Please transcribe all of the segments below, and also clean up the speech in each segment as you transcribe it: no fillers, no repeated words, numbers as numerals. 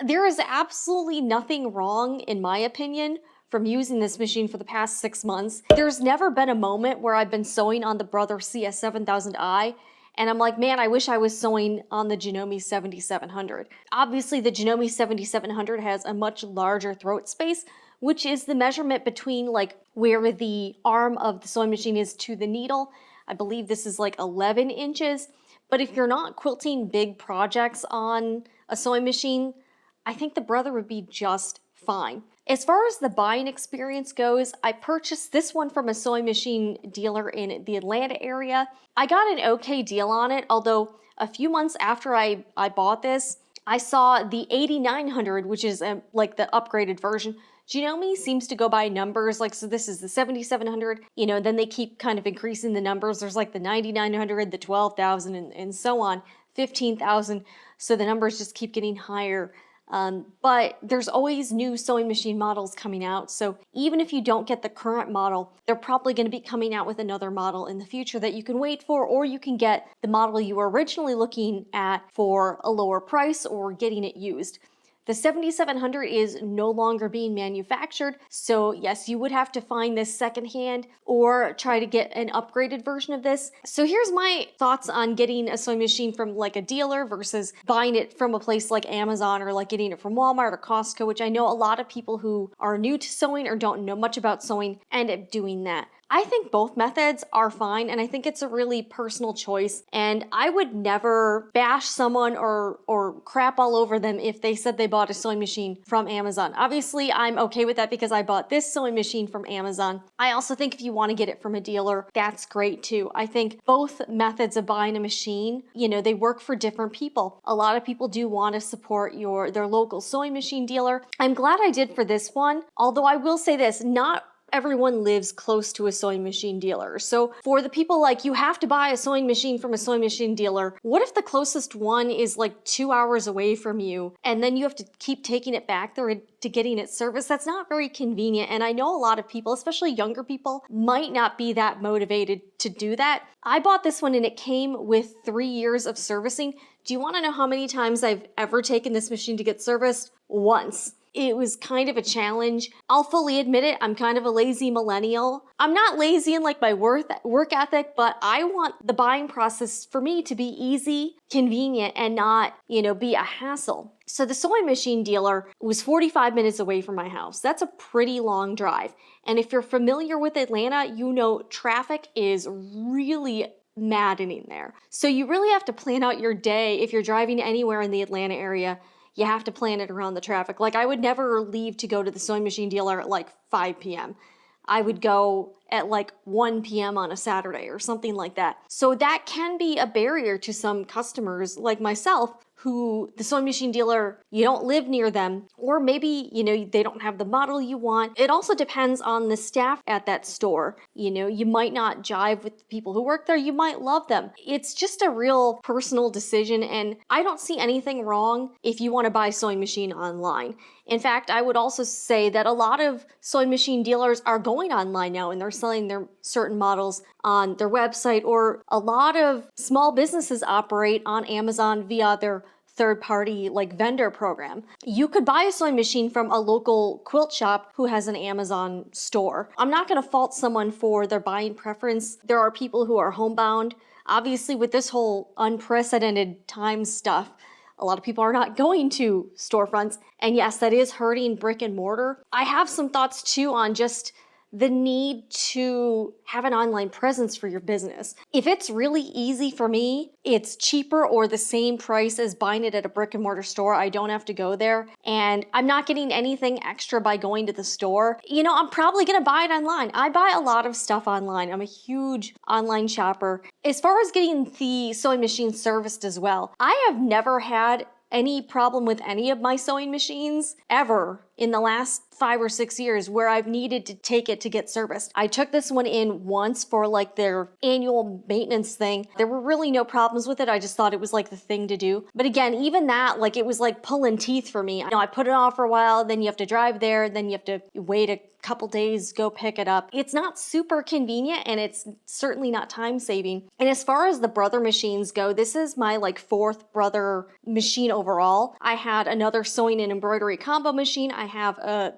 There is absolutely nothing wrong, in my opinion, from using this machine for the past 6 months. There's never been a moment where I've been sewing on the Brother CS7000i and I'm like, man, I wish I was sewing on the Janome 7700. Obviously, the Janome 7700 has a much larger throat space, which is the measurement between like where the arm of the sewing machine is to the needle. I believe this is like 11 inches. But if you're not quilting big projects on a sewing machine, I think the Brother would be just fine. As far as the buying experience goes, I purchased this one from a sewing machine dealer in the Atlanta area. I got an okay deal on it, although a few months after I bought this, I saw the 8900, which is like the upgraded version. Janome seems to go by numbers, like, so this is the 7700, then they keep kind of increasing the numbers. There's like the 9900, the 12,000, and so on, 15,000. So the numbers just keep getting higher. But there's always new sewing machine models coming out, so even if you don't get the current model, they're probably going to be coming out with another model in the future that you can wait for, or you can get the model you were originally looking at for a lower price or getting it used. The 7700 is no longer being manufactured, so yes, you would have to find this secondhand or try to get an upgraded version of this. So here's my thoughts on getting a sewing machine from like a dealer versus buying it from a place like Amazon or like getting it from Walmart or Costco, which I know a lot of people who are new to sewing or don't know much about sewing end up doing that. I think both methods are fine, and I think it's a really personal choice, and I would never bash someone or crap all over them if they said they bought a sewing machine from Amazon. Obviously, I'm okay with that because I bought this sewing machine from Amazon. I also think if you want to get it from a dealer, that's great too. I think both methods of buying a machine, they work for different people. A lot of people do want to support their local sewing machine dealer. I'm glad I did for this one, although I will say this, not everyone lives close to a sewing machine dealer. So for the people like, you have to buy a sewing machine from a sewing machine dealer, what if the closest one is like 2 hours away from you and then you have to keep taking it back there to getting it serviced? That's not very convenient. And I know a lot of people, especially younger people, might not be that motivated to do that. I bought this one and it came with 3 years of servicing. Do you want to know how many times I've ever taken this machine to get serviced? Once. It was kind of a challenge. I'll fully admit it, I'm kind of a lazy millennial. I'm not lazy in like my work ethic, but I want the buying process for me to be easy, convenient, and not, be a hassle. So the sewing machine dealer was 45 minutes away from my house. That's a pretty long drive. And if you're familiar with Atlanta, traffic is really maddening there. So you really have to plan out your day if you're driving anywhere in the Atlanta area. You have to plan it around the traffic. Like, I would never leave to go to the sewing machine dealer at like 5 p.m. I would go at like 1 p.m. on a Saturday or something like that. So that can be a barrier to some customers like myself who the sewing machine dealer, you don't live near them, or maybe, they don't have the model you want. It also depends on the staff at that store. You might not jive with the people who work there. You might love them. It's just a real personal decision, and I don't see anything wrong if you want to buy a sewing machine online. In fact, I would also say that a lot of sewing machine dealers are going online now and they're selling their certain models on their website, or a lot of small businesses operate on Amazon via their third-party vendor program. You could buy a sewing machine from a local quilt shop who has an Amazon store. I'm not going to fault someone for their buying preference. There are people who are homebound. Obviously, with this whole unprecedented time stuff, a lot of people are not going to storefronts. And yes, that is hurting brick and mortar. I have some thoughts too on just the need to have an online presence for your business. If it's really easy for me, it's cheaper or the same price as buying it at a brick and mortar store. I don't have to go there, and I'm not getting anything extra by going to the store. I'm probably gonna buy it online. I buy a lot of stuff online. I'm a huge online shopper. As far as getting the sewing machine serviced as well, I have never had any problem with any of my sewing machines ever in the last 5 or 6 years where I've needed to take it to get serviced. I took this one in once for their annual maintenance thing. There were really no problems with it. I just thought it was the thing to do. But again, even that, it was like pulling teeth for me. I put it off for a while, then you have to drive there, then you have to wait a couple days, go pick it up. It's not super convenient and it's certainly not time saving. And as far as the Brother machines go, this is my like fourth Brother machine overall. I had another sewing and embroidery combo machine. I have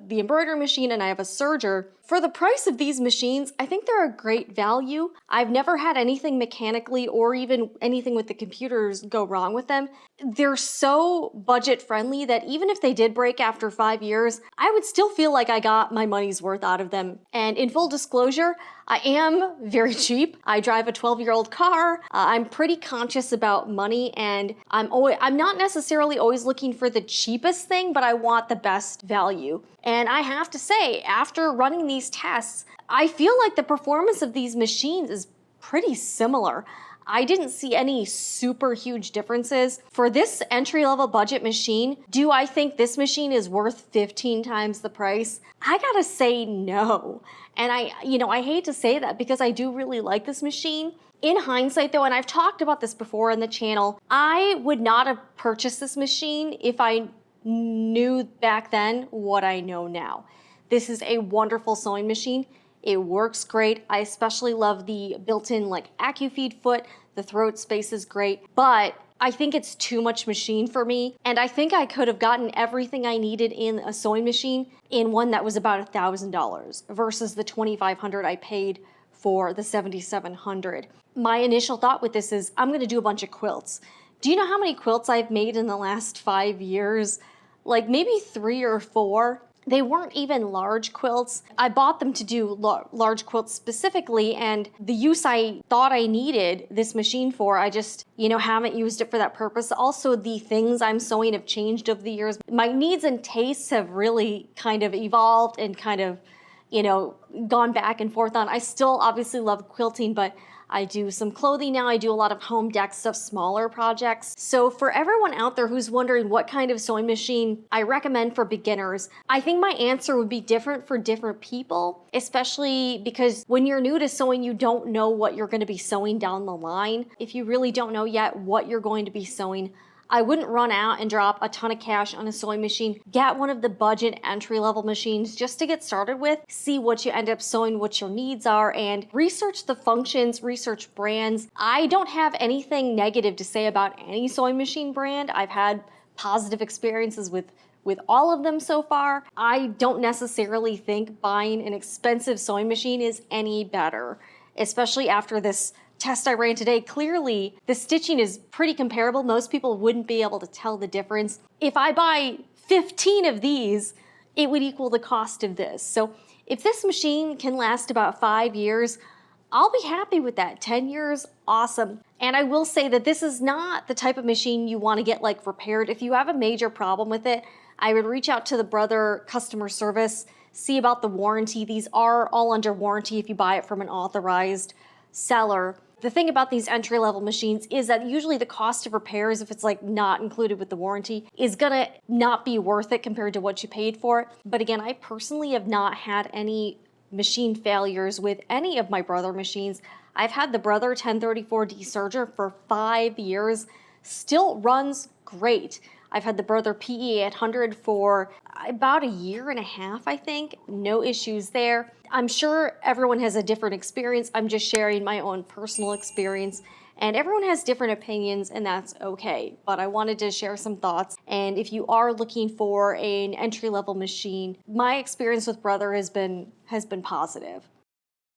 the embroidery machine and I have a serger. For the price of these machines, I think they're a great value. I've never had anything mechanically or even anything with the computers go wrong with them. They're so budget friendly that even if they did break after 5 years, I would still feel like I got my money's worth out of them. And in full disclosure, I am very cheap. I drive a 12-year-old car. I'm pretty conscious about money, and I'm not necessarily always looking for the cheapest thing, but I want the best value. And I have to say, after running these tests, I feel like the performance of these machines is pretty similar. I didn't see any super huge differences. For this entry-level budget machine, do I think this machine is worth 15 times the price? I gotta say no. And I hate to say that because I do really like this machine. In hindsight though, and I've talked about this before on the channel, I would not have purchased this machine if I knew back then what I know now. This is a wonderful sewing machine. It works great. I especially love the built-in like AccuFeed foot. The throat space is great, but I think it's too much machine for me. And I think I could have gotten everything I needed in a sewing machine in one that was about $1,000 versus the $2,500 I paid for the 7,700. My initial thought with this is I'm gonna do a bunch of quilts. Do you know how many quilts I've made in the last 5 years? Like maybe 3 or 4. They weren't even large quilts. I bought them to do large quilts specifically, and the use I thought I needed this machine for, I just, haven't used it for that purpose. Also, the things I'm sewing have changed over the years. My needs and tastes have really kind of evolved and kind of, gone back and forth on. I still obviously love quilting, but I do some clothing now. I do a lot of home deck stuff, smaller projects. So for everyone out there who's wondering what kind of sewing machine I recommend for beginners, I think my answer would be different for different people, especially because when you're new to sewing, you don't know what you're going to be sewing down the line. If you really don't know yet what you're going to be sewing, I wouldn't run out and drop a ton of cash on a sewing machine. Get one of the budget entry-level machines just to get started with. See what you end up sewing, what your needs are, and research the functions, research brands. I don't have anything negative to say about any sewing machine brand. I've had positive experiences with all of them so far. I don't necessarily think buying an expensive sewing machine is any better, especially after this test I ran today. Clearly, the stitching is pretty comparable. Most people wouldn't be able to tell the difference. If I buy 15 of these, it would equal the cost of this. So if this machine can last about 5 years, I'll be happy with that. 10 years, awesome. And I will say that this is not the type of machine you want to get like repaired. If you have a major problem with it, I would reach out to the Brother customer service, see about the warranty. These are all under warranty if you buy it from an authorized seller. The thing about these entry-level machines is that usually the cost of repairs, if it's like not included with the warranty, is gonna not be worth it compared to what you paid for it. But again, I personally have not had any machine failures with any of my Brother machines. I've had the Brother 1034D serger for 5 years, still runs great. I've had the Brother PE 800 for about 1.5 years, I think. No issues there. I'm sure everyone has a different experience. I'm just sharing my own personal experience. And everyone has different opinions, and that's okay. But I wanted to share some thoughts. And if you are looking for an entry-level machine, my experience with Brother has been positive.